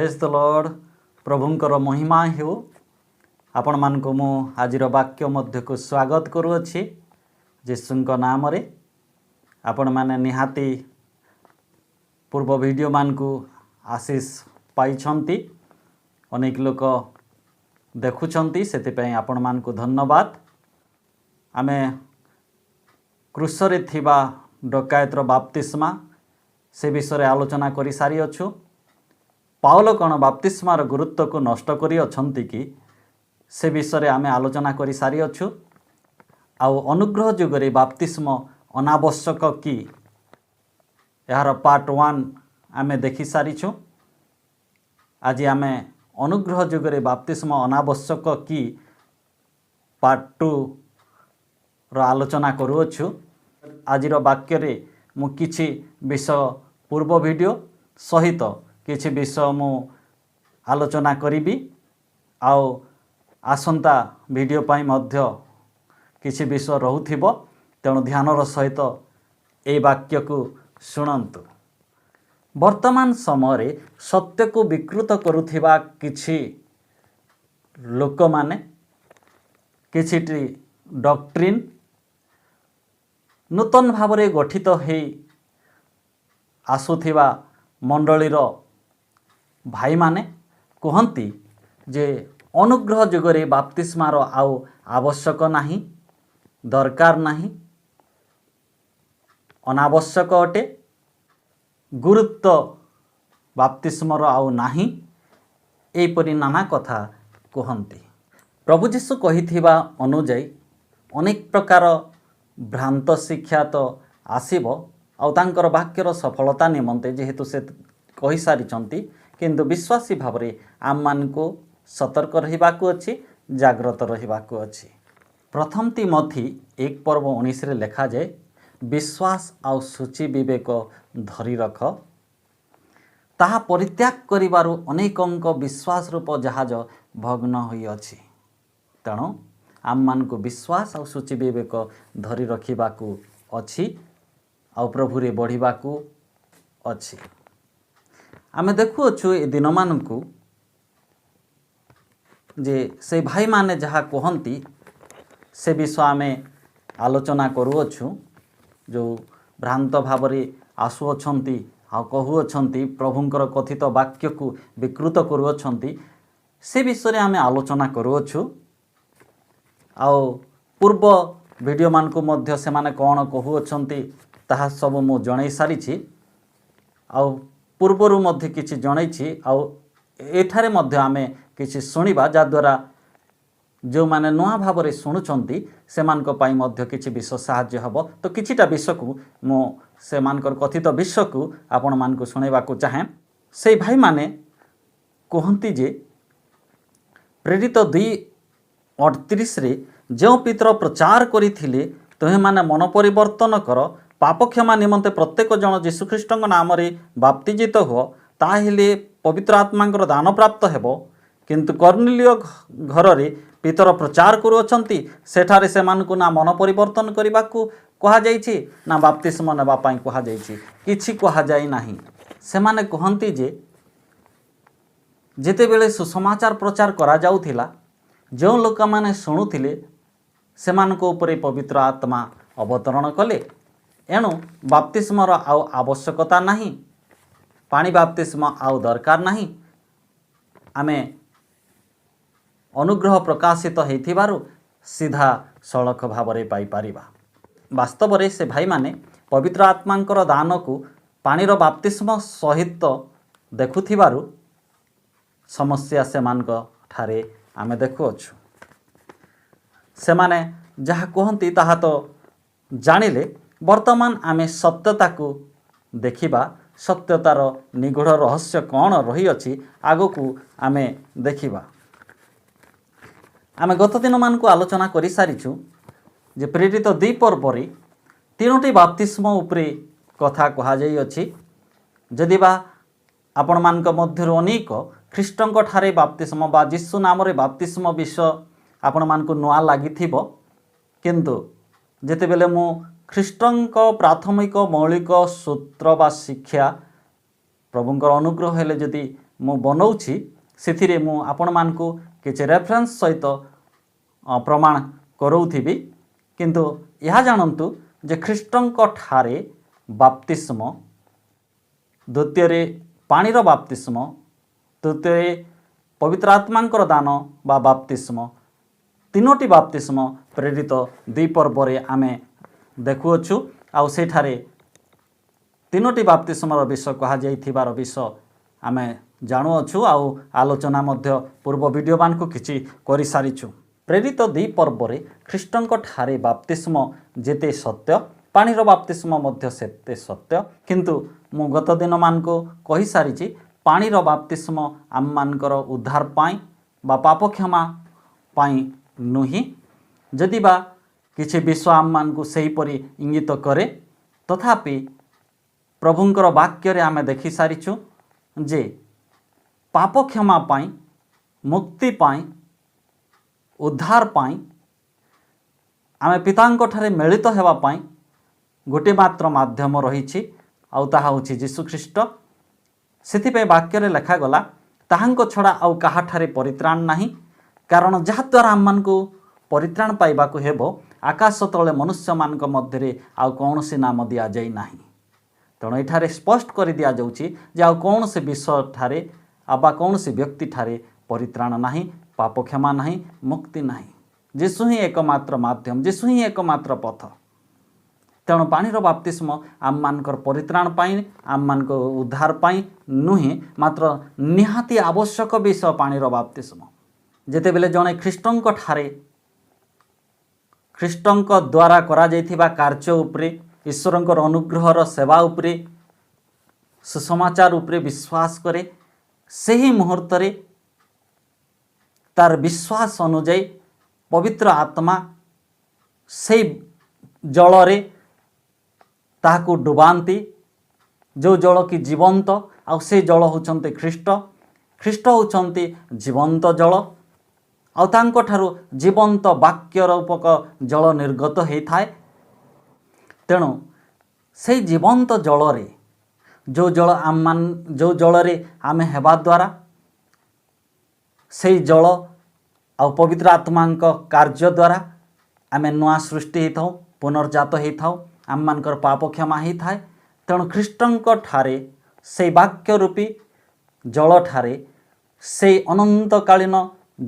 Praise the Lord. प्रभुंकर महिमा हो। आपण मान को मु आजिर वाक्य मध्य को स्वागत करुअछि जीशुंक नाम रे। आपण माने निहाती पूर्व वीडियो मान को आशीष पाइछंती, अनेक लोक देखुछंती, सेतिपई आपण मान को धन्यवाद। आमे क्रूसरे थिबा डकायतर बाप्तिस्मा से विषय आलोचना करि सारी अछु। पाउल कौन बाप्तिस्मार गुरुत्व को नष्ट करी अछंती कि से विषय आमे आलोचना करि सारी अछु। आउ अनुग्रह जुगरे बाप्तिस्म अनावश्यक कि यार पार्ट 1 आमे देखि सारिछु। आज आमे अनुग्रह जुगरे बाप्तिस्म अनावश्यक कि पार्ट 2 रो आलोचना करूछु। आजिर वाक्य रे मु किछि विषय पूर्व वीडियो सहित किछि विषय मु आलोचना करिबी। आउ आसंता वीडियो पाई मध्य किछि विषय रहुथिबो, तेणु ध्यानर सहित ए वाक्य को शुणन्तु। वर्तमान समय सत्य को विकृत करुथिबा किछि लोक माने किछि डॉक्ट्रिन नूतन भावरे गठित हेई आसुथिबा मंडलीर भाई माने कहती जे अनुग्रह जुगरे बाप्तिस्मार आउ आवश्यक नाही, दरकार नाही, अनावश्यक अटे, गुरुत्व बाप्तिस्मर आउ नाही, एपरि नाना कथा कहती। प्रभु जीशु कहिथिबा अनुଯାयी अनेक प्रकार भ्रांत शिक्षा तो आसीबो आउ तांकर वाक्यर सफलता निमंते जेहेतु से कहि सारिचंती, किंतु विश्वासी भावरे आम मान को सतर्क रहिबाकु अछि, जाग्रत रहिबाकु अछि। प्रथम तिमोथी 1:19 रे लेखा जाए, विश्वास आउ सूची विवेक धरी रख, ताहा परित्याग करिबारु अनेकंक विश्वास रूप जहाज भग्न होई अछि। तेणु आम मान को विश्वास आउ सूची विवेक धरी रखिबाकु अछि, आउ प्रभु रे बढ़िबाकु अछि। आमे देखु अछु ए दिन मानकु जे से भाई माने जहा कहंती से विषय आमे आलोचना करू अछु। जो भ्रांत भावरे आसु अछंती आ कहू अछंती, प्रभुंकर कथित वाक्य को विकृत करू अछंती, से विषय आमे आलोचना करू अछु। आउ पूर्व वीडियो मान को मध्य से माने कौन कहू अछंती ताहा सब मु जणै सारिछि। आउ पूर्वरु मध्य किछि जणैछि, आउ एठारे मध्य आमे किछि सुनिबा जा द्वारा जो माने नुआ भावरे सुनुचंती से मानक पाई मध्य किछि विषय साहाय्य हबो। तो किछिटा विषय को मु से मानकर कथित विषय को आपण मान को सुनेबा को चाहे। से भाई माने कहंती जे प्रेरित 2:38 रे जो पितर प्रचार करिथिले तुहे माने मन परिवर्तन कर, पाप क्षमा निमंते प्रत्येक जन जीशुख्रीष्ट नाम रे बाप्तिजित हो, ताहेले पवित्र आत्मांकर दान प्राप्त हेबो। किंतु कर्नेलियो घर रे पितर प्रचार करुअछंती, सेठारे से मानकु ना मन परिवर्तन करिबाकु कहा जाइछि ना बाप्तिस्म नेबा पई कहा जाइछि, किछि कहा जाई नाही। से माने कहंती जे जेते बेले सुसमाचार प्रचार करा जाउथिला, जो लोक माने सुनुथिले से मानको ऊपर पवित्र आत्मा अवतरण कले। एणु बाप्तिस्मर आउ आवश्यकता नाही, पानी बाप्तिस्म आउ दरकार नाही। आमे अनुग्रह प्रकाशित हेथिबारु सीधा सड़क भावरे पाई पारिबा। वास्तव रे से भाई माने पवित्र आत्मांकर दान को पानीर बाप्तिस्म सहित देखुथिबारु समस्या से मानक ठारे आमे देखु अछु। से माने जहा कहंती ताहा तो जानिले, वर्तमान आमे सत्यता को देखिबा, सत्यतार निगूढ़ रहस्य कौन रही अछि आगो को आमे देखिबा। आमे गत दिन मान को आलोचना करि सारिछु जे प्रेरित 2 पर्वरे 3टी बाप्तिस्म उपरे कथा कहा जाई अछि। जदि बा आपण मानक मध्यरु अनेक ख्रीष्टंक ठारे बाप्तिस्म बा जीशु नाम रे बाप्तिस्म विषय आपण मान को नुआ लागिथिबो, किंतु जेतेबेले मु ख्रीष्टंक प्राथमिक मौलिक सूत्र बा शिक्षा प्रभुंकर अनुग्रह हेले जदि मु बनाऊँगी से मु आपण मानकु किछि रेफरेंस सहित प्रमाण कराउथिबी किंतु यह जानतु जे ख्रीष्टंक ठारे बाप्तिस्म द्वितीय पानीर बाप्तिस्म तृतीय पवित्र आत्मांकर दान बा बाप्तिस्म तीनोटी बाप्तिस्म प्रेरित दुई पर्व आमे देखुअछु आउ सेठारे तीनोटी बाप्तिस्मर विषय कहा जाइथिबार विषय आमे जानुअछु आउ आलोचना मध्य पूर्व वीडियो मान को किछि करि सारिछु। प्रेरित दुई पर्व ख्रीष्टंक ठारे बाप्तिस्म जेते सत्य पानीर बाप्तिस्म मध्य सेते सत्य किंतु मु गत दिन मान को कहि सारिछि पानीर बाप्तिस्म आम मानकर उद्धार पाई बा पाप क्षमा पाई नुही जदि बा किछि विश्व आम मान को सही परि इंगित करे तथापि प्रभुंकर वाक्य रे आमे देखि सारिछु जे पाप क्षमा पाई मुक्ति पाई उद्धार पाई आमे पितांक ठारे मिलित हेबा पाई गोटे मात्र माध्यम रहिछि आउ ताहा होछि यीशु ख्रीष्ट सेथिपे वाक्य रे लेखा गला ताहांको छडा आउ काहा ठारे परित्राण नाही कारण जहा द्वारा हम मानकु परित्राण पाइबाकु हेबो आकाश तले मनुष्य मानक मध्यरे आउ कोनोसी नाम दिया जाई नाही। तेणु एठारे स्पष्ट कर दिया जाउछि जे आउ कोनोसी विषय ठारे आबा कोनोसी व्यक्ति ठारे परित्राण नाही पाप क्षमा नाही मुक्ति नाही यीशु ही एकमात्र माध्यम यीशु ही एकमात्र पथ। तेणु पानीर बाप्तिस्म आम मानकर परित्राण पाई आम मानक उद्धार पाई नुहे मात्र निहाती आवश्यक विषय पानीर बाप्तिस्म जेते बेले जणे ख्रीष्टंक ठारे ख्रीष्टंक द्वारा करा जाइथिबा कार्य उपरे ईश्वरंकर अनुग्रहर सेवा उपरे सुसमाचार उपरे विश्वास करे सही मुहूर्त रे तार विश्वास अनुଯାୟୀ पवित्र आत्मा से जल रे ताहाकु डुबांती जो जल कि जीवंत आउ से जल होचंते ख्रीष्ट ख्रीष्ट होचंते जीवंत जल आउ तांको ठारु जीवंत वाक्य रूपक जल निर्गत होइथाय। तेणु से जीवंत जल रे जो जल रे आमे हेबा द्वारा से जल आउ पवित्र आत्मांक कार्य द्वारा आमे नुआ सृष्टि होइथाउ पुनर्जात होइथाउ आम मानकर पाप क्षमा होइथाय। तेणु ख्रीष्टंक ठारे से वाक्य रूपी जल ठारे से अनंतकालीन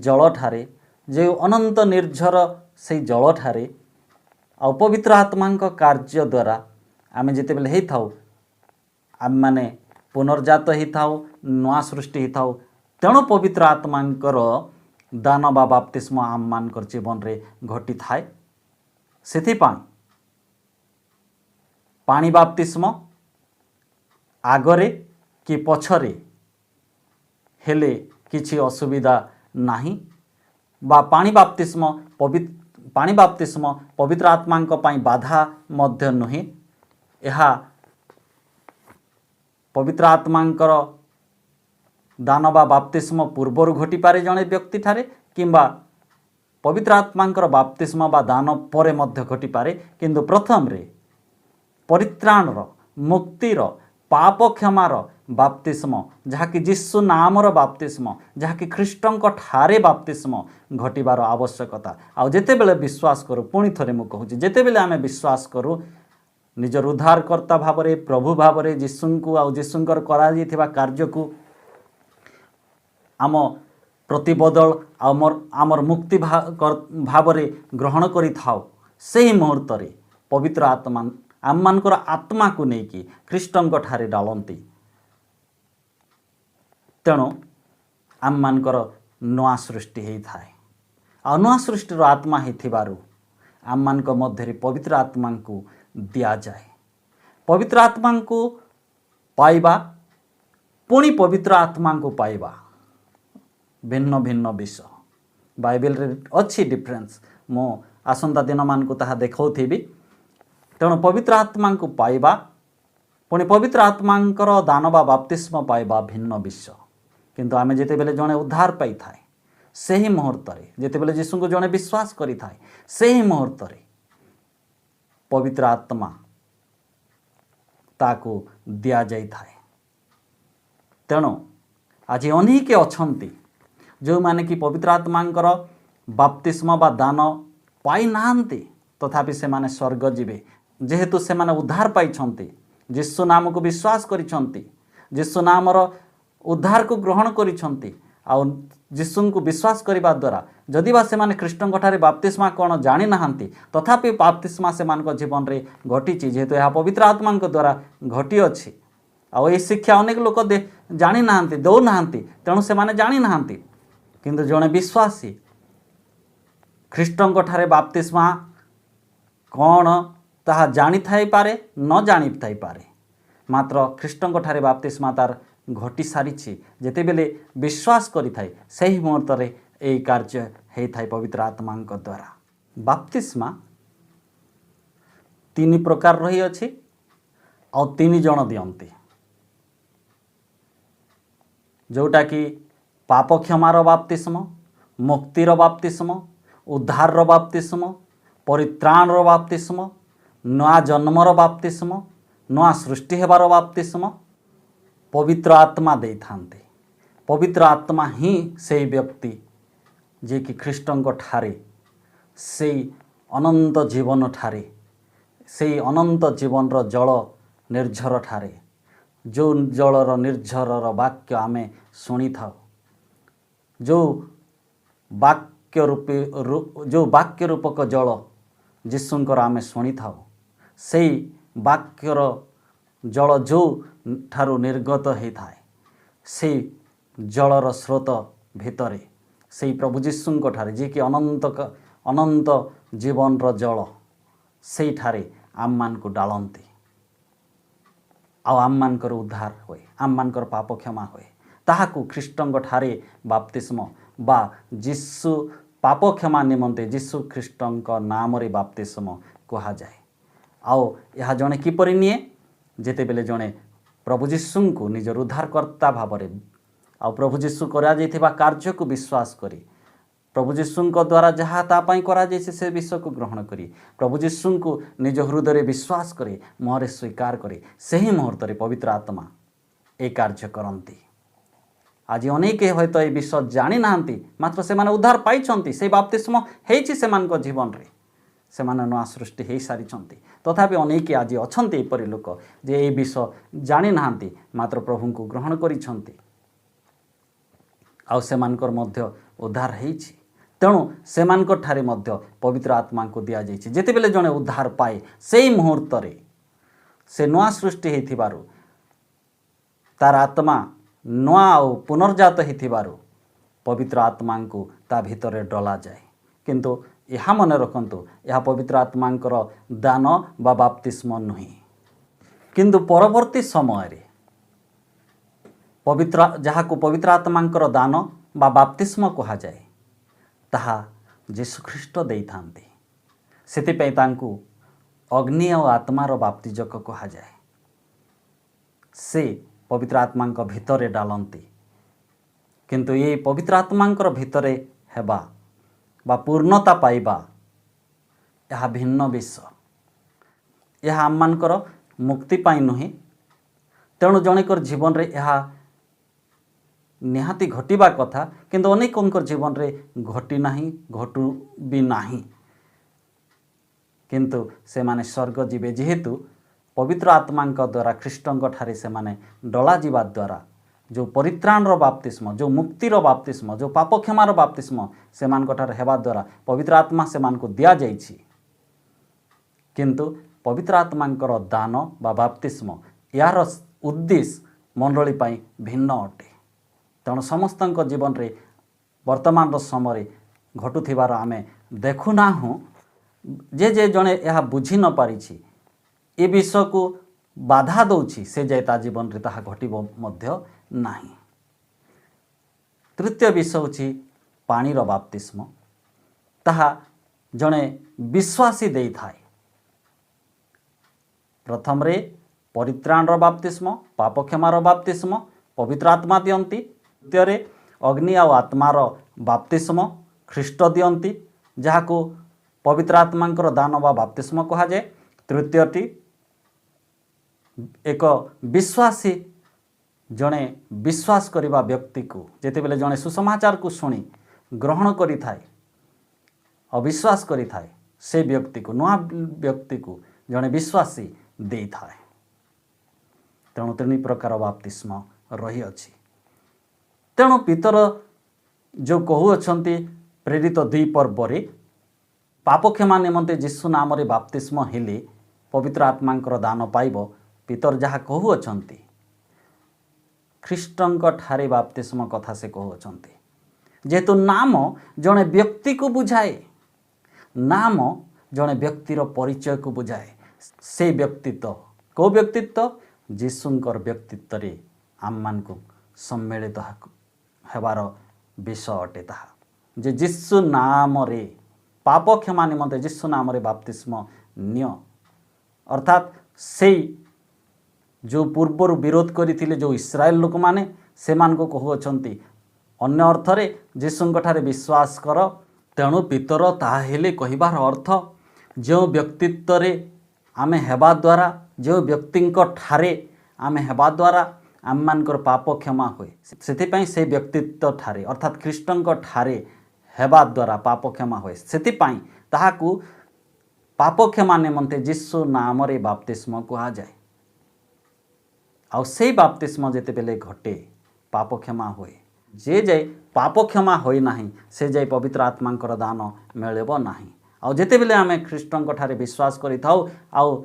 जल ठारे जे अनंत निर्झर से जल ठारे आउ पवित्र आत्मांक कार्य द्वारा आमे जेते बेले हेइथाउ आम माने पुनर्जात होइथाउ नुआ सृष्टि होइथाउ। तेणु पवित्र आत्मांकर दान बा बाप्तिस्म आम मानकर जीवन रे घटी थाए सेथिपाई पानी बाप्तिस्म आगरे कि पछरे हेले किछि असुविधा नाही बा पानी बाप्तिस्म पवित्र आत्मांक पाई बाधा मध्य नुहे एहा पवित्र आत्मांकर दान बा बाप्तिस्म पूर्वर घटी पारे जणे व्यक्ति ठारे किंबा पवित्र आत्मांकर बाप्तिस्म बा दान परे मध्य घटी पारे किंतु प्रथम रे परित्राणर मुक्तिर पाप क्षमार बाप्तिस्म जहाँकि यीशु नामर बाप्तिस्म जहाँकि ख्रीष्टंक ठारे बाप्तिस्म घटिबार आवश्यकता आउ जेते बेले विश्वास करू पुणी थरे मु कहूची जेते बेले आमे विश्वास करू निजर उद्धारकर्ता भावरे प्रभु भावरे यीशुंकु आउ यीशुंकर करा जाइथिबा कार्यकु आम प्रतिबदल आमर मुक्ति भावरे ग्रहण करि थाउ सही मुहूर्त रे पवित्र आत्मा आम मानकर आत्मा को नेकी ख्रीष्टंक ठारे डालंती। तेणु आम मानकर नुआ सृष्टि हेई थाए आ नुआ सृष्टिर आत्मा हेथिबारु आम मानक मध्यरे पवित्र आत्मा को दिया जाए पवित्र आत्मा को पाइबा पुणी पवित्र आत्मा को पाइबा भिन्न भिन्न विषय बाइबल रे अच्छी डिफरेंस मो आसंता दिन मान को ताहा देखौथिबी। तेणु पवित्र आत्मा को पाइबा पुणी पवित्र आत्मांकर दान बा बाप्तिस्म पाइबा भिन्न विषय किंतु आमे जेते बेले जणे उद्धार पाई थाए सही मुहूर्त रे जेते बेले यीशु को जणे विश्वास करि थाए सही मुहूर्त रे पवित्र आत्मा ताको दिया जाई थाए। तेणु आज अनेक अछंती जो माने कि पवित्र आत्मांकर बाप्तिस्म बा दान पाई नांती तथापि से माने स्वर्ग जीवे जेहेतु से माने उद्धार पाइछंती यीशु नाम को विश्वास करिछंती यीशु नामर उद्धार को ग्रहण करिछंती आ यीशु को विश्वास करबा द्वारा जदि बा से माने ख्रीष्टଙ୍କ ठारे बाप्तिस्मा कोन जानि नाहंती तथापि बाप्तिस्मा से मानक जीवन रे घटिछि जेहेतु यह पवित्र आत्माଙ୍କ द्वारा घटी अछि आ ए शिक्षा अनेक लोक जानि नाहंती दौ नाहंती तेणु से माने जानि नाहंती किंतु जणे विश्वासी ख्रीष्टଙ୍କ ठारे बाप्तिस्मा कोन ताहा जानि थाई पारे न जानि थाई पारे मात्र ख्रीष्टଙ୍କ ठारे बाप्तिस्मा तार घटी सारिछि जेते बेले विश्वास करि थाई सही मुहूर्त रे एई कार्य हेई थाई पवित्र आत्माଙ୍କ द्वारा बाप्तिस्मा तीन प्रकार रही अछि आ तीन जण दियंती जोटा कि पाप क्षमार बाप्तिस्म मुक्तिर बाप्तिस्म उद्धार बाप्तिस्म परित्राण बाप्तिस्म नया जन्मर बाप्तिस्म नया सृष्टि हेबार बाप्तिस्म पवित्र आत्मा दे थांते पवित्र आत्मा ही से व्यक्ति जे कि ख्रीष्टଙ୍କ ठारे से अनंत जीवन ठारे से अनंत जीवन रो जल निर्झर ठारे जो जलर निर्झरर वाक्य आमे शुणी था जो वाक्य रूपक जल यीशुंकर आमे शुणी था से वाक्यर जल जो ठारू निर्गत होता है से जलर स्रोत भितरे से प्रभु यीशुंक ठारे जे कि अनंत जीवन रो जल से ठारे आम मान को डालती आम मानकर उद्धार होए आम मानकर पाप क्षमा होए ताहाकू ख्रीष्टଙ୍କ ठारे बाप्तिस्म बा यीशु पाप क्षमा निमंते यीशु ख्रीष्टଙ୍କ नाम रे बाप्तिस्म कहा जाए आओ यह जणे किपरि निये जेते बेले जणे प्रभु यीशु को निजर उद्धारकर्ता भावरे आ प्रभु यीशु करा जाइथिबा कार्य को विश्वास करी प्रभु यीशु द्वारा जहाँ तापाई करा जाइछे से विषय को ग्रहण करी प्रभु यीशु को निज हृदय विश्वास करे मुहरे स्वीकार करे सही मुहूर्त रे पवित्र आत्मा ए कार्य करती आज अनेक हयतो ए विषय जानि नाहंती मात्र से माने उद्धार पाइछंती से बाप्तिस्म हेछि से मानक जीवन रे से माने नया सृष्टि हेई सारिछंती तथापि अनेक आज अछंती एपरि लोक जे ए विषय जानि नाहंती मात्र प्रभु को ग्रहण करिछंती आ से मानकर मध्य उद्धार हेछि तेणु से मानकर ठारे मध्य पवित्र आत्मा को दिया जाइछि जेते बेले जणे उद्धार पाए सेई मुहूर्त रे से नया सृष्टि हेथिबारु तार आत्मा नया और पुनर्जात हेथिबारु पवित्र आत्मा को ता भितरे डला जाए किंतु यह मन रखंतु यह पवित्र आत्मांकर दान बा बाप्तिस्म नुहे किंतु परवर्ती समय रे पवित्र जहाँ को पवित्र आत्मांकर दान बा बाप्तिस्म कहा जाए ताहा यीशु ख्रीष्ट देई थांती सेति पे तांकु अग्नि और आत्मार बाप्तिजक कहा जाए से पवित्र आत्मांक भितरे डालंती किंतु ये पवित्र आत्मांकर भितरे हेबा बा पूर्णता पाइबा यह भिन्न विषय यह आम मानकर मुक्ति पाई नुहे तेणु जणेकर जीवन रे यह निहाती घटिबा कथा किंतु अनेकंकर जीवन रे घटी नाही घटू भी नाही किंतु से माने स्वर्ग जीवे जेहेतु पवित्र आत्मांक द्वारा ख्रीष्टଙ୍କ ठारे से माने डला जीवा द्वारा जो परित्राण बाप्तिस्म जो मुक्तिर बाप्तिस्म जो पाप क्षमार बाप्तिस्म से मानकर हेबा द्वारा पवित्र आत्मा से मान को दिया जाइछि किंतु पवित्र आत्मांकर दान बा बाप्तिस्म यार उद्देश्य मंडली पाई भिन्न अटे तेणु समस्त जीवन रे वर्तमान समय घटुथिबार आमे देखुना हूँ जे जड़े यह बुझी न पारिछि ए विषय को बाधा दौछि से जाए ता जीवन रे ताहा घटिबो मध्य नाही। तृतीय विषय होछि पानीर बाप्तिस्म ताहा जड़े विश्वासी देई थाए प्रथम रे परित्राणर बाप्तिस्म पाप क्षमार बाप्तिस्म पवित्र आत्मा दियंती द्वितीय रे अग्नि और आत्मार बाप्तिस्म ख्रीष्ट दियंती जहाँ को पवित्र आत्मांकर दान बा बाप्तिस्म कहा जाए तृतीयटी एक विश्वासी जड़े विश्वास करने व्यक्ति को जितेबाला जड़े सुसमाचार को शुणी ग्रहण करि थाए अविश्वास करि थाए से व्यक्ति को नुआ व्यक्ति को जड़े विश्वासी दे थाए। तेणु तीन प्रकार बाप्तिस्म रही अछि। तेणु पितर जो कहूअछंती प्रेरित 2 पर्व पाप क्षमा निमंते यीशु नाम रे बाप्तिस्म हेले पवित्र आत्मांकर दान पाइब। पितर जहाँ कहूअछंती ख्रीष्टंक ठारे बाप्तिस्म कथा से कहूअछंती जेहेतु नाम जड़े व्यक्ति को बुझाए, नाम जड़े व्यक्तिर परिचय को बुझाए। से व्यक्तित्व को व्यक्तित्व यीशुंकर व्यक्तित्व रे आम मान को सम्मिलित हेबार विषय अटे ताहा जे यीशु नाम रे पाप क्षमा निमंते यीशु नाम रे बाप्तिस्म निय। अर्थात से जो पूर्वर विरोध करथिले जो इस्राएल लोक माने से मान को कहउछंती अन्य अर्थ रे यीशुंक ठारे विश्वास कर। तेणु पितर ताहा हेले कहिबार अर्थ जो व्यक्तित्व रे आमे हेबा द्वारा जो व्यक्तिंक ठारे आमे हेबा द्वारा आम मानकर पाप क्षमा हुए से से व्यक्तित्व ठारे अर्थात ख्रीष्टंक ठारे हेबा द्वारा पाप क्षमा हुए से ताहाकू पाप क्षमा निमंते यीशु नाम रे बाप्तिस्म कहा जाए। आउ से बाप्तिस्म जेते बेले घटे पाप क्षमा हुए जे जाए पाप क्षमा होई नाही से जाए पवित्र आत्मांकर दान मिलेबो नाही। आउ जेते बेले आमे ख्रीष्टंक ठारे विश्वास करि थाउ आउ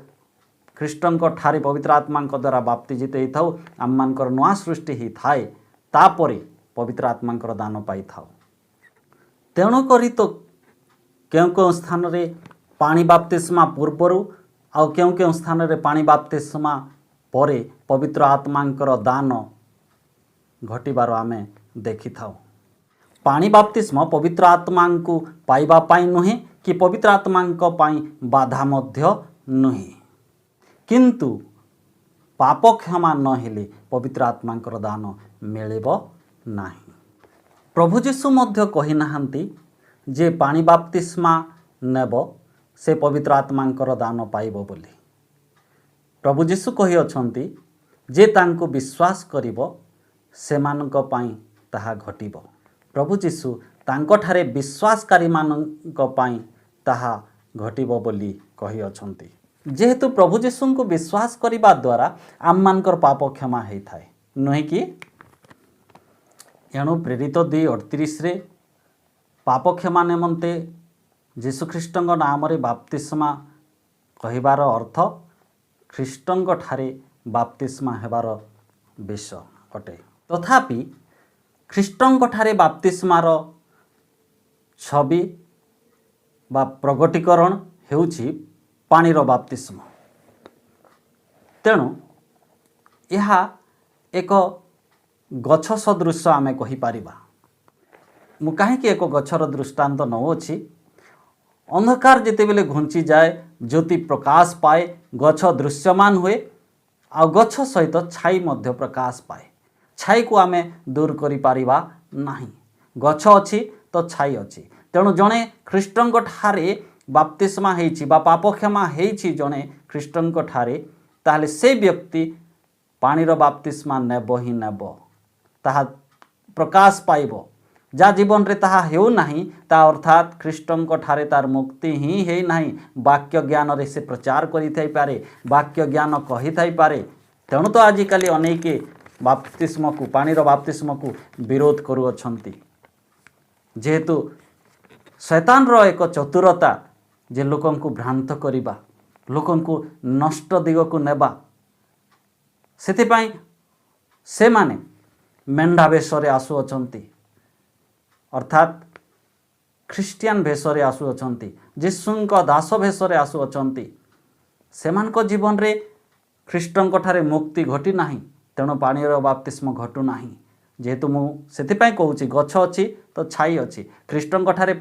ख्रीष्टंक ठारे पवित्र आत्मांक द्वारा बाप्तिजित होई थाउ आम मानकर नवा सृष्टि ही थाए तापरे पवित्र आत्मांकर दान पाई थाउ। तेणु करी तो क्यों स्थान रे पानी बाप्तिस्मा पूर्वरु आउ क्यों स्थान रे पानी बाप्तिस्मा परे पवित्र आत्मांकर दान घटिबार आमे देखि थाउ। पानी बाप्तिस्म पवित्र आत्मा को पाइबा पाई नुहे कि पवित्र आत्मांक पाई बाधा मध्य नुहे किंतु पाप क्षमा न हेले पवित्र आत्मांकर दान मिलेबो नाही। प्रभु जीशु मध्य कहि नाहंती जे पानी बाप्तिस्मा नेब से पवित्र आत्मांकर दान पाइबो बोली। प्रभु जीशु कहि अछंती जे तांको विश्वास करिबो सेमानक पाई ताहा घटिबो। प्रभु जीशु तांको ठारे विश्वासकारी मानक पाई ताहा घटिबो बोली कहि अछंती। जेहेतु प्रभु जीशु को विश्वास करिबा द्वारा आम मानकर पाप क्षमा हेई थाए नुहे कि। एणु प्रेरित 2:38 रे पाप क्षमा निमंते यीशु ख्रीष्टंक नाम रे बाप्तिस्मा कहिबार अर्थ ख्रीष्टंक ठारे बाप्तिस्मा हेबार विषय अटे। तथापि ख्रीष्टंक ठारे बाप्तिस्मार छवि बा प्रगटीकरण हेउछि पानीर बाप्तिस्म। तेणु यह एक गछ सदृश आमे कहि पारिबा। मु काहेकि एक गछर दृष्टांत नउछि अंधकार जेतेबेले घुंची जाए ज्योति प्रकाश पाए गछ दृश्यमान हुए आ गछ सहित छाई मध्य प्रकाश पाए। छाई को आमे दूर करि पारिबा नाही। गछ अछि तो छाई अछि। तेणु जणे ख्रीष्टंक ठारे बाप्तिस्मा हेछि बा पाप क्षमा हेछि जणे ख्रीष्टंक ठारे ताहले से व्यक्ति पानीर बाप्तिस्मा नेब ही नेब ताहा प्रकाश पाइब। जा जीवन रे ताहा हेउ नाही ता अर्थात ख्रीष्टंक ठारे तार मुक्ति ही हेई नाही। वाक्य ज्ञान रे से प्रचार करि थाई पारे वाक्य ज्ञान कहि थाई पारे। तेणु तो आजिकाली अनेके बाप्तिस्म को पानीर बाप्तिस्म को विरोध करू अछंती जेहेतु शैतान रो एक चतुरता जे लोकन को भ्रांत करिबा लोकन को नष्ट दिग को नेबा सेतिपाई से माने मेंढा भेषरे आसु अछंती अर्थात ख्रिस्टियन भेषरे आसु अछंती यीशुंक दास भेषरे आसु अछंती। सेमानक जीवन रे ख्रीष्टंक ठारे मुक्ति घटी नाही। तेणु पानीर बाप्तिस्म घटू नाही। जेहेतु मु सेतिपाई कहूछि गछ अछि तो छाई अछि। ख्रीष्टंक ठारे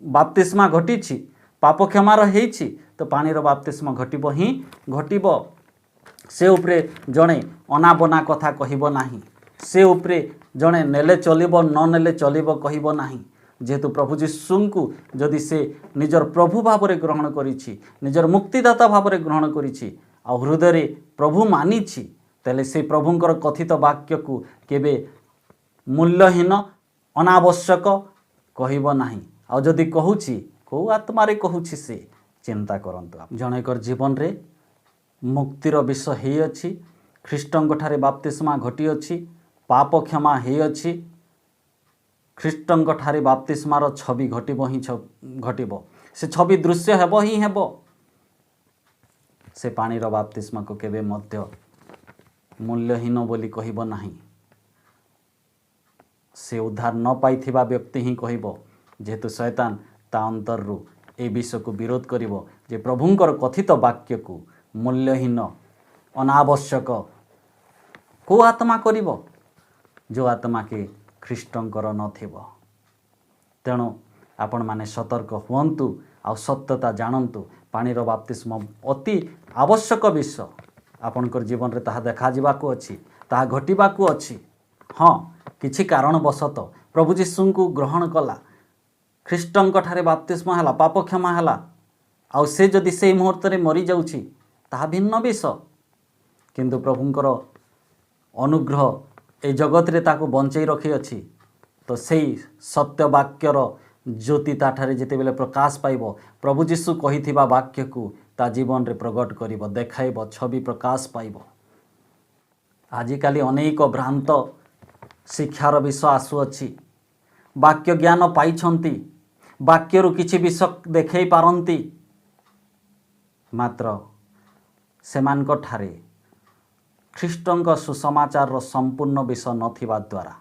बाप्तिस्मा घटीछि पाप क्षमार हेछि तो पानीर बाप्तिस्म घटिबो ही घटिबो। से उपरे जणे अनाबना कथा कहिबो नाही। से उपरे जणे नेले चलिबो न नेले चलिबो कहिबो नाही। जेहेतु प्रभु जीशुंकु जदि से निजर प्रभु भावरे ग्रहण करिछि निजर मुक्तिदाता भावरे ग्रहण करिछि आ हृदय रे प्रभु मानिछि तेले से प्रभुंकर कथित वाक्य को केबे मूल्यहीन अनावश्यक कहब नाही। आ जदि कहूची को आत्मारे कहूची से चिंता करंतु। जनेकर जीवन रे मुक्तिर विषय हे अछि, ख्रीष्टंक ठारे बाप्तिस्मा घटी अछि, पाप क्षमा हे अछि, ख्रीष्टंक ठारे बाप्तिस्मार छवि घटिब ही घटिब, से छवि दृश्य हेब ही हेब। से पानीर बाप्तिस्मा को केबे मध्य मूल्यहीन बोली कहब नाही। से उद्धार न पाइथिबा व्यक्ति ही कहब, जेहेतु शैतान ता अंतरु ए विषय को विरोध करिब जे प्रभुंकर कथित वाक्य को मूल्यहीन अनावश्यक को आत्मा करिब, जो आत्मा के ख्रीष्टंकर नथिब। तेणु आपण माने सतर्क हुअन्तु आ सत्यता जानन्तु। पानीर बाप्तिस्मा अति आवश्यक विषय। आपणकर जीवन रे ताहा देखा जिबाकू अछि, ताहा घटिबाकू अछि। हाँ, किछि कारणवशत प्रभु जीशु को ग्रहण कला, ख्रीष्टंक ठारे बाप्तिस्मा हला, पाप क्षमा हला, आउ से जदि से मुहूर्त रे मरी जाउछि ताहा भिन्न विषय। किंतु प्रभुंकर अनुग्रह ए जगत रे ताको बंचै रखी अछि। तो सेई सत्य वाक्यर ज्योति ताठारे जेतेबेले प्रकाश पाइब, प्रभु जीशु कहिथिबा वाक्य को ता जीवन रे प्रकट करिब, देखाइब, छवि प्रकाश पाइब। आजिकाली अनेक भ्रांत शिक्षार विषय आसुअछि। वाक्य ज्ञान पाइछन्ति, वाक्यरु किछि विषय देखै पारन्ति, मात्र सेमानक ठारे ख्रीष्टंक सुसमाचार संपूर्ण विषय नथिबा द्वारा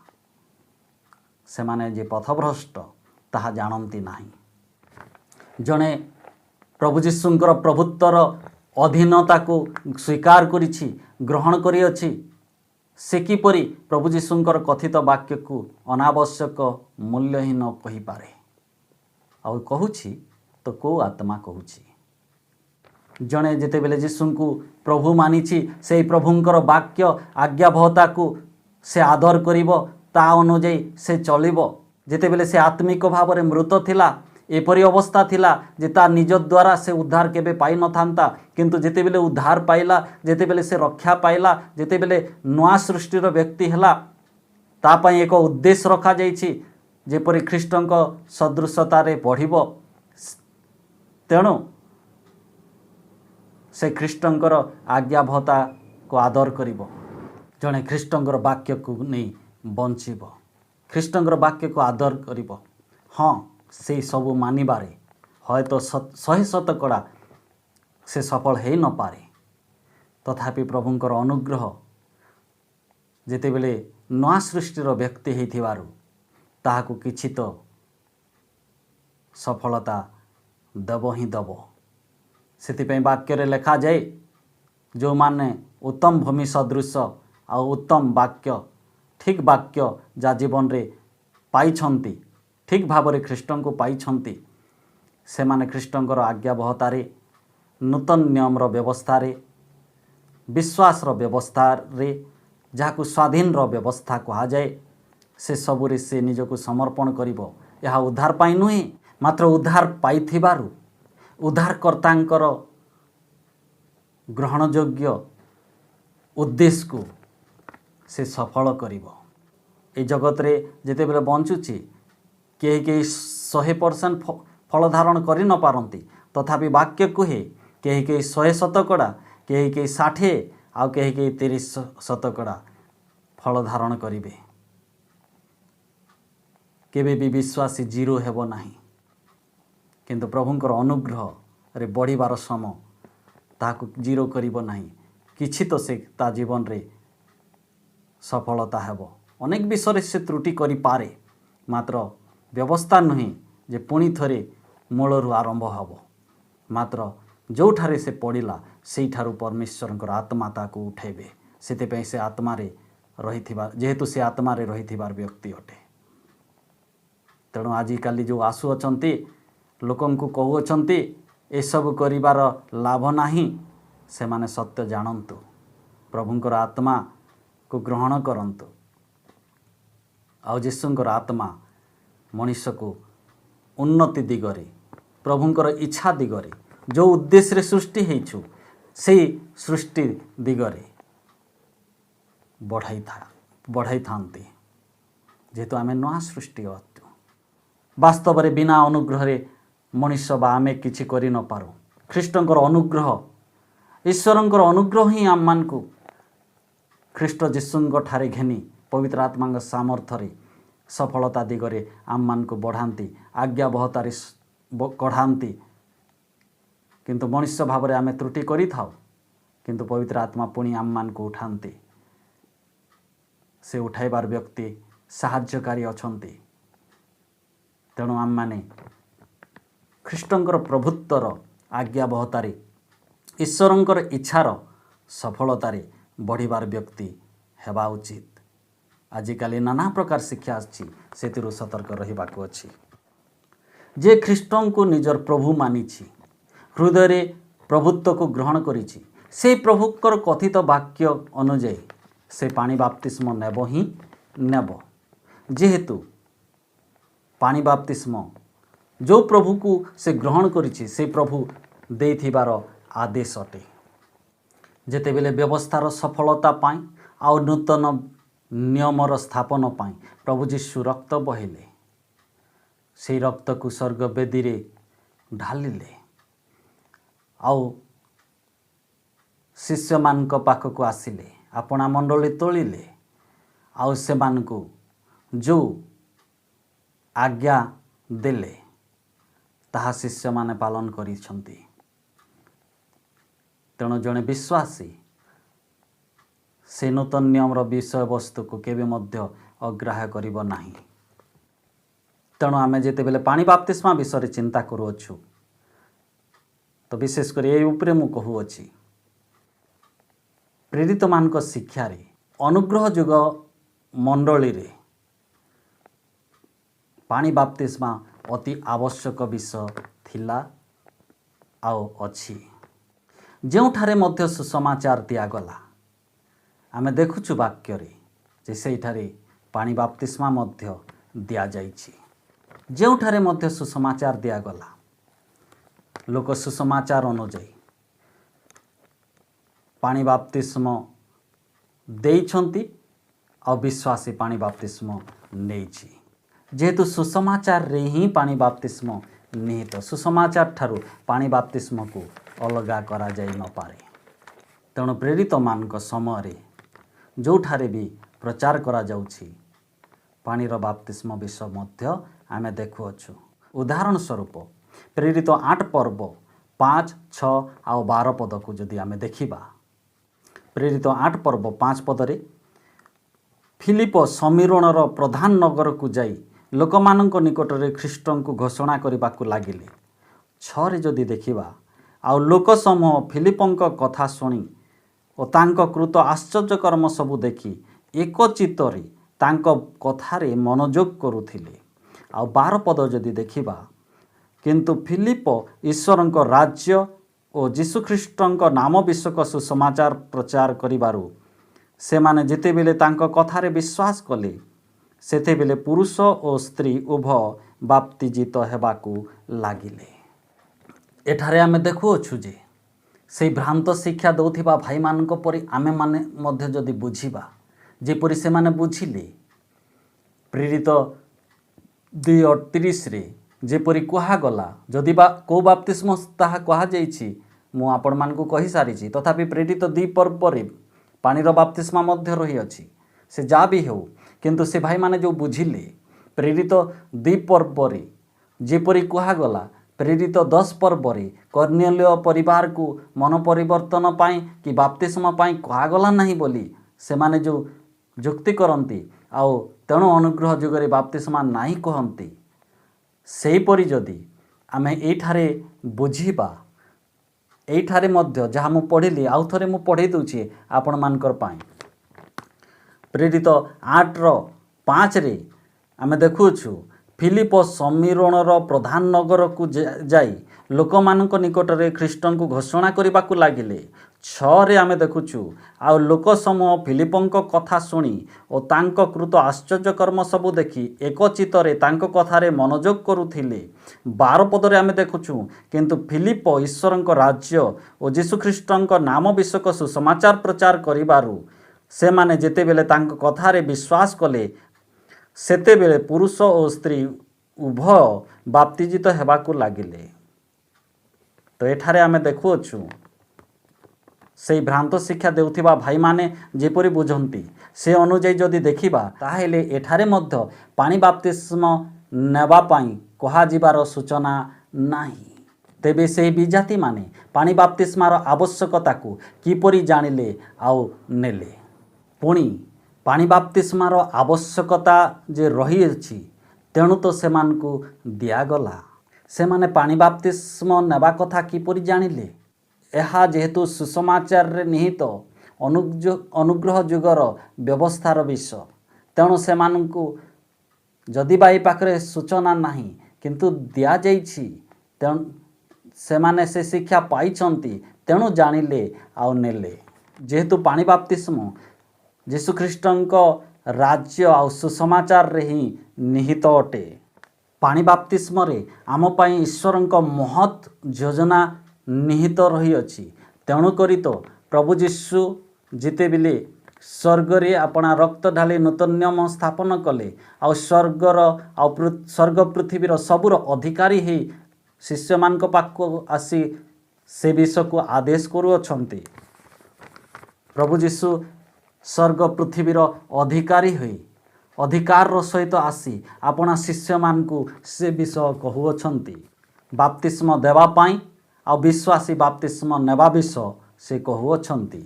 सेमाने जे पथभ्रष्ट ताहा जानन्ति नाही। जणे प्रभु जीशुंकर प्रभुत्वर अधीनता को स्वीकार करिछि, ग्रहण करिअछि, से किपरि प्रभु जीशुंकर कथित वाक्य को अनावश्यक मूल्यहीन कहि पारे। आ कहूछि तो को आत्मा कहूछि। जणे जेतेबेले जीशु को प्रभु मानिछि, से प्रभुंकर वाक्य आज्ञावहता को से आदर करिब, ता अनुଯାयी से चलिब। जेतेबेले से आत्मिक भाव में मृत थिला, एपरी अवस्था थिला जे ता निज द्वारा से उद्धार केबे पाई न थांता। किंतु जेतेबेले उद्धार पाइला, जेतेबेले से रक्षा पाइला, जेतेबेले नवा सृष्टिर व्यक्ति हला, ता पई एक उद्देश्य रखा जाइछि जेपरि ख्रीष्टंक सदृशतारे पढ़िब। तेणु से ख्रीष्टंकर आज्ञावहता को आदर करिब। जणे ख्रीष्टंकर वाक्य को नहीं बंचिब, ख्रीष्टंकर वाक्य को आदर करिब। हाँ, से सबू मानिबारे हयतो 100% से सफल हो न पारे, तथापि प्रभुंकर अनुग्रह जेतेबेले नवा सृष्टिर व्यक्ति होइथिबारु ताहाकु किछि तो सफलता देव ही देव। सेतिपई वाक्य रे लेखा जाए, जो माने उत्तम भूमि सदृश आ उत्तम वाक्य, ठीक वाक्य जा जीवन रे पाइछन्ति, ठीक भाव रे ख्रीष्टन को पाइछन्ति, से माने ख्रीष्टंकर आज्ञावहतारे, नूतन नियमर व्यवस्थारे, विश्वासर व्यवस्थारे, जहाकु स्वाधीन व्यवस्था कहा जाए, से सबुरे से निजको समर्पण करिब। यह उद्धार पाई नुहे, मात्र उद्धार पाइथिबारु उद्धारकर्तांकर ग्रहणयोग्य उद्देश्य को से सफल करिब। ए जगत रे जेतेबेले बंचुछि, केही 100% फल धारण करि न पारंती, तथापि वाक्य कुहे केही 100% केही 60 आउ केही 30% फल धारण करिवे। केबे भी विश्वासी जीरो हेबो नाही, किंतु प्रभुंकर अनुग्रह रे बढ़िबार समय ताकु जीरो करिबो नाही। किछि तो से ता जीवन रे सफलता हेबो। अनेक विषय से त्रुटि करि पारे, मात्र व्यवस्था नुहे जे पुणी थरे मूलरू आरंभ हेबो। मात्र जो ठारे से पड़िला सेई ठारू परमेश्वरंकर आत्मा ताकु उठेबे। सेतेपई से आत्मारे रहिथिबा, जेहेतु से आत्मारे रहिथिबार व्यक्ति अटे। तेणु आजिकाली जो आसु अछंती, लोकंकु कहू अछंती ए सब करिबार लाभ नाही, से माने सत्य जानन्तु, प्रभुंकर आत्मा को ग्रहण करन्तु। आउ जीशुंकर आत्मा मनुष्य को उन्नति दिगरे, प्रभुंकर इच्छा दिगरे, जो उद्देश्य रे सृष्टि हेइछु सेई सृष्टि दिगरे बढ़ाई थांती जेहेतु आम नुआ सृष्टि अतु वास्तव में बिना अनुग्रह मनुष्य बा आमे किछि करि न पारू। ख्रीष्टंकर अनुग्रह ईश्वरंकर अनुग्रह ही आम मान को ख्रीष्ट जीशुंक ठारे घेनी पवित्र आत्मा सामर्थ्य सफलता दिगरे आम मान को बढ़ाती आज्ञा बहतारी कढ़ाती किंतु मनुष्य भाव में आम त्रुटि करि थाउ किंतु पवित्र आत्मा पुणी आम मान को उठाती से उठाइबार व्यक्ति साहाय्यकारी अछंती। तेणु आम माने ख्रीष्टंकर प्रभुत्वर आज्ञा बहतारी ईश्वरंकर इच्छार सफलतारे बढ़िबार व्यक्ति हेबा उचित। आजिकाली नाना प्रकार शिक्षा आछि सेतिरु सतर्क रहिबाको अछि। जे ख्रीष्टन को निजर प्रभु मानिछि हृदय प्रभुत्व को ग्रहण करिछि से प्रभुकर कथित वाक्य अनुଯାयी से पानी बाप्तिस्म नेब ही नेब। जेहेतु पानी बाप्तिस्म जो प्रभु को से ग्रहण करिछि से प्रभु देथिबार आदेश अटे। जेतेबेले व्यवस्थार सफलता पाई आ नूतन नियमर स्थापन पाई प्रभु जीशु रक्त बहेले से रक्त को स्वर्ग वेदी रे ढालिले आउ शिष्य मान पाखक आसिले अपना मंडली तोलिले आउ से मान को जो आज्ञा देले ताहा शिष्य माने पालन करिसंती। तेणु जड़े विश्वासी से नूतन नियमर विषय वस्तु को केबे मध्य अग्राह्य करिब नाही। तेणु आमे जेतेबेले पानी बाप्तिस्मा विषय चिंता करूछु तो विशेष कर ये उपरे मु कहूअछि प्रेरित मान शिक्षा रे अनुग्रह युग मंडली रे पानी बाप्तिस्मा अति आवश्यक विषय थिला आओ अछि। जोठारे मध्य सुसमाचार दिगला आमे देखुछु वाक्य रे जे सेठारे पानी बाप्तिस्मा मध्य दिया जाइछि। जोठारे मध्य सुसमाचार दिगला लोक सुसमाचार अनुଯାयी पानी बाप्तिस्म देइछंती अविश्वासी पानी बाप्तिस्म नेछि। जेहेतु सुसमाचार रे ही पानी बाप्तिस्म निहित सुसमाचार ठारू पानी बाप्तिस्म को अलगा करा जाई न पारे। तेणु प्रेरित मान समय रे जोठारे भी प्रचार करा जाउछि पानीर बाप्तिस्म विषय मध्य आमे देखुअछु। उदाहरण स्वरूप प्रेरित 8 पर्व 5, 6 आउ 12 पद को जदि आमे देखिबा प्रेरित 8 पर्व 5 पदरे फिलिप समीरणर प्रधान नगर को जाई लोकमानंक निकट रे ख्रीष्टन को घोषणा करने को लगिले। 6 रे जदि देखिबा आउ लोक समूह फिलिपंक कथा शुणी और तांको कृत आश्चर्य कर्म सबु देखी एक चित्तरे तांको कथारे मनोयोग करुथिले। आउ 12 पद जदि देखिबा किंतु फिलिप ईश्वरंक राज्य और जीशुख्रीष्टंक नाम विषयक सुसमाचार प्रचार करिबारु से माने जेतेबेले तांको कथारे विश्वास कले सेतेबेले पुरुष और स्त्री उभय बाप्तिजित हेबाकू लागिले। एठारे आमे देखुअछु जे से भ्रांत शिक्षा दौथिबा भाई मानक परि आमे माने मध्य जदि बुझिबा जेपरि से माने बुझिले प्रेरित 2:38 रे जेपरि कहागला जदि बा को बाप्तिस्म ताहा कहा जाइछि मु आपण मानकु कहि सारिछि तथापि प्रेरित 2 पर्व रे पानीर बाप्तिस्मा मध्य रही अछि से जा भी हो किंतु से भाई माने जो बुझिले प्रेरित 2 पर्व रे जेपरि कहागला प्रेरित 10 पर्व रे कर्नेलिय परिवार को मन परिवर्तन पाई कि बाप्तिस्मा पाई कहागला नाही बोली से माने जो जुक्ति करती आउ तेणु अनुग्रह जुगरे बाप्तिस्मा नाही कहती सेहीपरि जदि आमे एठारे बुझिबा एठारे मध्य जहाँ मु पढ़िली आउ थरे मु पढ़े दूची आपण मानकर पाई प्रेरित 8:5 रे आमे देखुछु फिलिप समीरणर प्रधान नगर को जाई लोकमानंक निकट रे ख्रीष्टन को घोषणा करने को लगिले। 6 रे आमे देखुछु आउ लोक समूह फिलिपंक कथा शुणी और तांको कृत आश्चर्य कर्म सबु देखी एक चित्तरे तांको कथारे मनोयोग करुथिले। 12 पदरे आमे देखुछु किंतु फिलिप ईश्वरंक राज्य और जीशुख्रीष्टंक नाम विषयक सुसमाचार प्रचार करिबारु से माने जेतेबेले तांको कथारे विश्वास कले सेतेबेले पुरुष और स्त्री उभय बाप्तिजित हेबाकू लागिले। तो एठारे आमे देखुअछु से भ्रांत शिक्षा देउथिबा भाई माने जेपरि बुझंती से अनुଯାयी जदि देखिबा ताहेले एठारे मध्य पानी बाप्तिस्म नेबा पाई कहा जिबार सूचना नाही। तेबे से विजाति माने पानी बाप्तिस्मार आवश्यकता को किपरि जानिले आउ नेले। पुणी पानी बाप्तिस्मार आवश्यकता जे रही अछि तेणु तो सेमानकु दियागला। सेमाने पानी बाप्तिस्म नेबा कथा किपरि जानिले। यह जेहेतु सुसमाचार रे निहित अनुग्रह जुगर व्यवस्थार विषय तेणु सेमानकु जदि बाई पाखरे सूचना नाही किंतु दिया जाइछि तेणु सेमाने से शिक्षा पाइछंती तेणु जानिले आउ नेले। जेहेतु पानी बाप्तिस्म जीशुख्रीष्टंको राज्य आउ सुसमाचार रे ही निहित अटे। पानी बाप्तिस्म रे आम पाई ईश्वरंको महत् योजना निहित रही अछि। तेणु करी तो प्रभु जीशु जितेबिले स्वर्ग रे अपना रक्त ढाली नूतन नियम स्थापन कले आउ स्वर्ग पृथ्वीर सबुर अधिकारी ही शिष्य मान पाखक आसी से विषय को आदेश करुअछंती। प्रभु जीशु स्वर्ग पृथ्वीर अधिकारी होई अधिकार सहित आसी अपना शिष्य मान को से विषय कहुअछंती। बाप्तिस्म देवा पाई आ विश्वासी बाप्तिस्म नेबा विषय से कहुअछंती।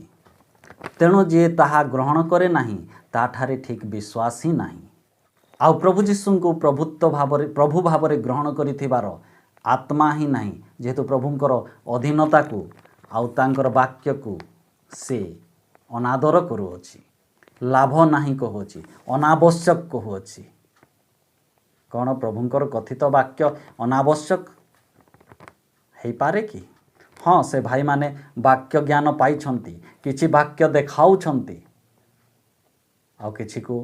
तेणु जे ताहा ग्रहण करे नाही ताठारे ठीक विश्वास ही नाही। आउ प्रभु जीशु को प्रभु भावरे ग्रहण करिथिबार आत्मा ही नाही। जेहेतु प्रभुंकर अधीनता को आउ तांकर वाक्य को से अनादर करुअछि लाभ नाही कहुअछि अनावश्यक कहुअछि। कौन प्रभुंकर कथित वाक्य अनावश्यक है पारे कि? हाँ, से भाई माने वाक्य ज्ञान पाइछंती किछि वाक्य देखाउछंती आउ किछि को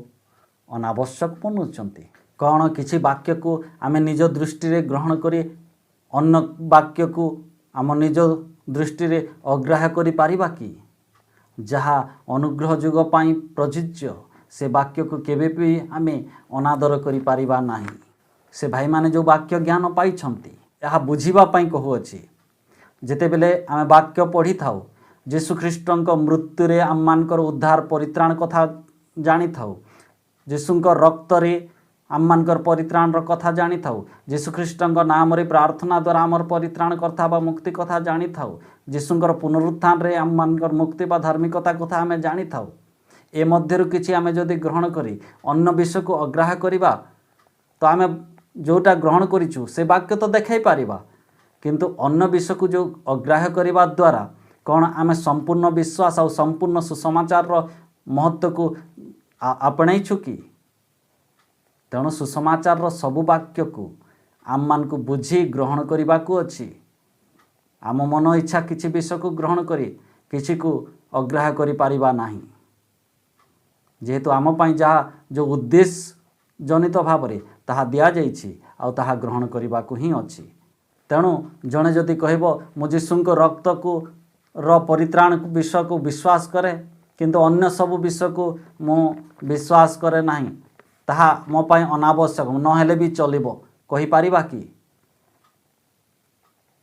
अनावश्यक बनुछंती। कौन किछि वाक्य को आमे निज दृष्टि रे ग्रहण करी अन्य वाक्य को आम निज दृष्टि रे अग्राह्य करि पारिबा कि? जहा अनुग्रह जुग पाई प्रযোज्य से वाक्य को केबे भी आमे अनादर करि पारिबा नाही। से भाई माने जो वाक्य ज्ञान पाइछंती यह बुझिबा पाई कहुअछि। जेतेबेले आमे वाक्य पढ़ी थाउ जीशुख्रीष्टंक मृत्यु रे आम मानकर उद्धार परित्राण कथा जानी थाउ। जीशुंकर रक्त रे आम मानकर परित्राण र कथा जानी थाउ। जीशुख्रीष्टंक नाम रे प्रार्थना द्वारा आमर परित्राण करता बा मुक्ति कथा जानी थाउ। जीशुंकर पुनरुत्थान रे आम मानकर मुक्ति बा धार्मिकता कथा आमे जानी थाउ। ए मध्यरु किछि आमे जदि ग्रहण करी अन्य विषय को अग्राह्य करिबा तो आमे जोटा ग्रहण करिछु से वाक्य तो देखाई पारिबा किंतु अन्य विषय को जो अग्राह्य करिबा द्वारा कौन आमे संपूर्ण विश्वास और संपूर्ण सुसमाचार रो महत्व को आपणैछु कि? तेणु सुसमाचार रो सबु वाक्य को आम मान को बुझी ग्रहण करिबा को अछि। आम मन इच्छा किछि विषय को ग्रहण करी किछि को अग्राह्य करि पारिबा नाही। जेहेतु आम पाई जहा जो उद्देश्य जनित भावरे ताहा दिया जाइछि आउ ताहा ग्रहण करिबा को ही अछि। तेणु जणे जदि कहबो मु जीशुंको रक्त को र परित्राण विषय को विश्वास करे किंतु अन्य सब विषय को मु विश्वास करे नाही ताहा मो पाई अनावश्यक न हेले भी चलिबो कहि पारिबा कि?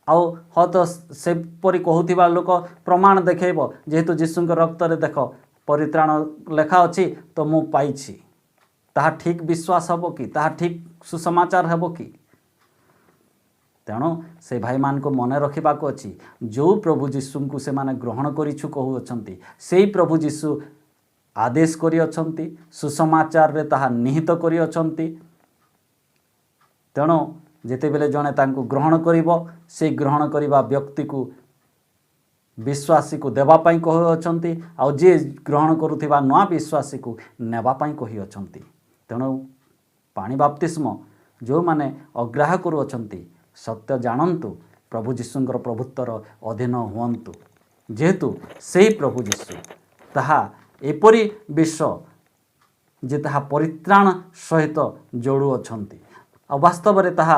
आउ ह तो से परि कहूथिबा लोक प्रमाण देखेबो जेहेतु जीशुंको रक्त रे देखो परित्राण लेखा अछि तो मु पाइछि ताहा ठीक विश्वास हबो कि? ताहा ठीक सुसमाचार हबो कि? तेणु से भाई मान को मन रखा अच्छी जो प्रभु जीशु को से माने ग्रहण करिछु कहउछंती सेही प्रभु जीशु आदेश करि अछंती सुसमाचार रे ताहा निहित करि अछंती। तेणु जेतेबेले जणे तांको ग्रहण करिवो से ग्रहण करिबा व्यक्ति को विश्वासी को देवा पाई कहउछंती आ जे ग्रहण करुथिबा नवा विश्वासी को नेबा पाई कहि अछंती। तेणु पानी बाप्तिस्म जो माने अग्राह्य करुअछंती सत्य जानन्तु प्रभु जीशुंकर प्रभुत्वर अधीन हुअन्तु जेहेतु सेही प्रभु जीशु ताहा एपरि विषय जे ताहा परित्राण सहित जोड़ू अछंती आ वास्तव रे ताहा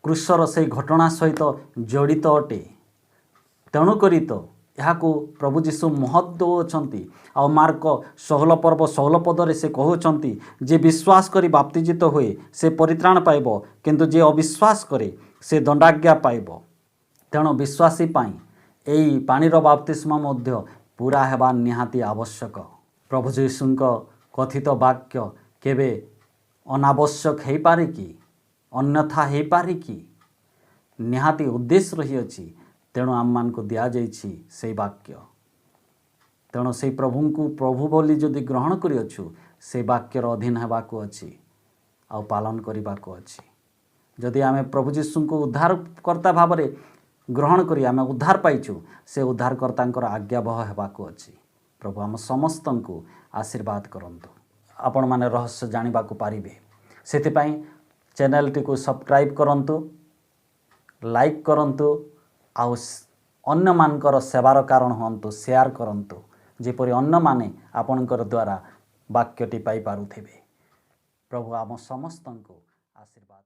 क्रूसर से घटना सहित जड़ित अटे। तेणु करी तो यहाँ को प्रभु जीशु महत्व दौरान आ मार्क 16 पर्व 16 पदरे से कहते जे विश्वास करी बाप्तिजित हुए से परित्राण पाइब किंतु जे अविश्वास करे से दंडाज्ञा पाइब। तेणु विश्वासी पाई एई पानीर बाप्तिस्म मध्य पूरा हेबा निहाती आवश्यक। प्रभु जीशुंक कथित वाक्य केबे अनावश्यक हो पारे कि अन्यथा हो पारे कि निहाती उद्देश्य रही अछि। तेणु आम मान को दिया जाइछि से वाक्य। तेणु से प्रभु को प्रभु बोली जदि ग्रहण करिअछु से वाक्यर अधीन हेबाकु अछि आ पालन करबाकु अछि। जदि आमे प्रभु जीशु को उद्धारकर्ता भाव में ग्रहण करी आमे उद्धार पाइछु से उद्धारकर्तांकर आज्ञावह हेबाकु अछि। प्रभु आम समस्त को आशीर्वाद करंतु। आपण माने रहस्य जानिबाकु पारिबे सेतिपाई चैनल टी को सब्सक्राइब करंतु, लाइक करंतु आउ अन्य मानकर सेवार कारण हंतु, शेयर करंतु जेपरि अन्य माने आपणकर द्वारा वाक्यटी पाई पारुथिबे। प्रभु आम समस्त को आशीर्वाद।